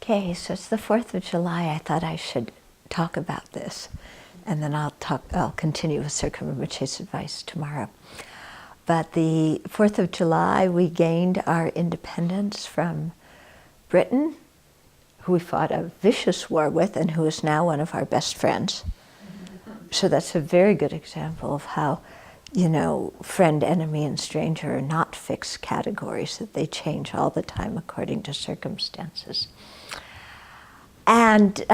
Okay, so it's the 4th of July. I thought I should talk about this, and then I'll continue with circumambulation advice tomorrow. But the 4th of July, we gained our independence from Britain, who we fought a vicious war with and who is now one of our best friends. So that's a very good example of how, you know, friend, enemy, and stranger are not fixed categories, that they change all the time according to circumstances. And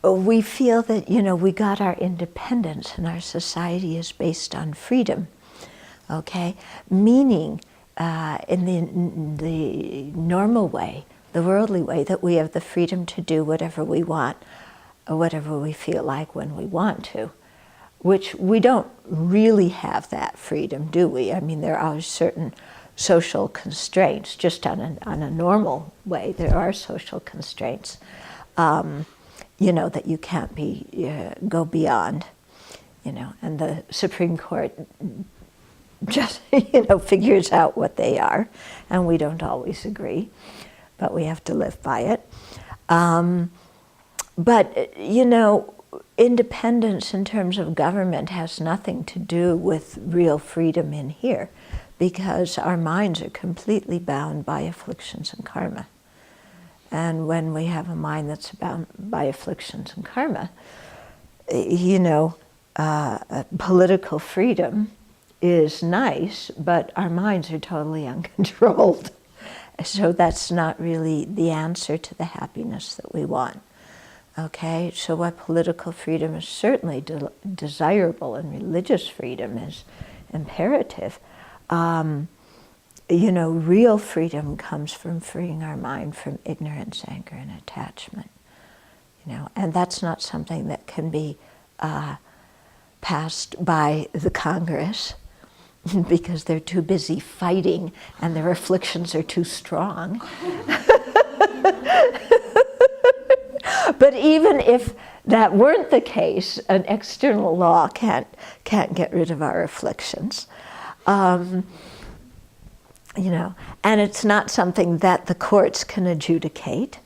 we feel that, you know, we got our independence and our society is based on freedom, okay? Meaning, in the normal way, the worldly way, that we have the freedom to do whatever we want, or whatever we feel like when we want to, which we don't really have that freedom, do we? I mean, there are certain social constraints, just on a normal way, there are social constraints. You know, that you can't go beyond, you know, and the Supreme Court just, you know, figures out what they are, and we don't always agree, but we have to live by it. But, you know, independence in terms of government has nothing to do with real freedom in here, because our minds are completely bound by afflictions and karma. And when we have a mind that's bound by afflictions and karma, you know, political freedom is nice, but our minds are totally uncontrolled. So that's not really the answer to the happiness that we want. Okay, so while political freedom is certainly desirable and religious freedom is imperative, you know, real freedom comes from freeing our mind from ignorance, anger, and attachment. You know, and that's not something that can be passed by the Congress because they're too busy fighting and their afflictions are too strong. But even if that weren't the case, an external law can't get rid of our afflictions. You know, and it's not something that the courts can adjudicate,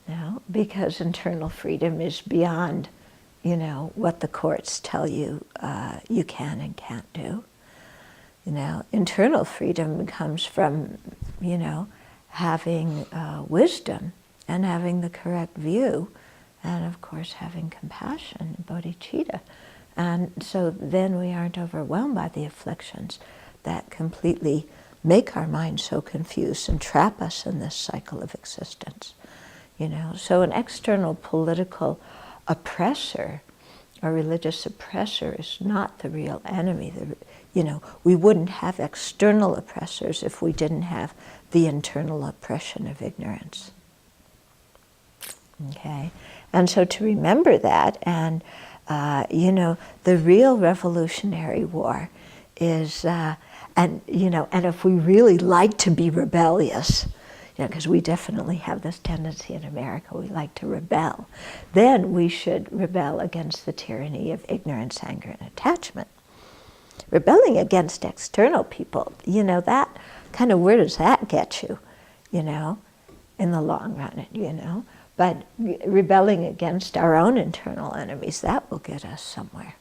you know, because internal freedom is beyond, you know, what the courts tell you you can and can't do. You know, internal freedom comes from, you know, having wisdom and having the correct view, and of course having compassion, bodhicitta. And so then we aren't overwhelmed by the afflictions that completely make our minds so confused and trap us in this cycle of existence. You know, so an external political oppressor or religious oppressor is not the real enemy. You know, we wouldn't have external oppressors if we didn't have the internal oppression of ignorance. Okay, and so to remember that, and you know, the real revolutionary war is, and you know, and if we really like to be rebellious, you know, because we definitely have this tendency in America, we like to rebel, then we should rebel against the tyranny of ignorance, anger, and attachment. Rebelling against external people, you know, that kind of, where does that get you, you know, in the long run, you know? But rebelling against our own internal enemies, that will get us somewhere.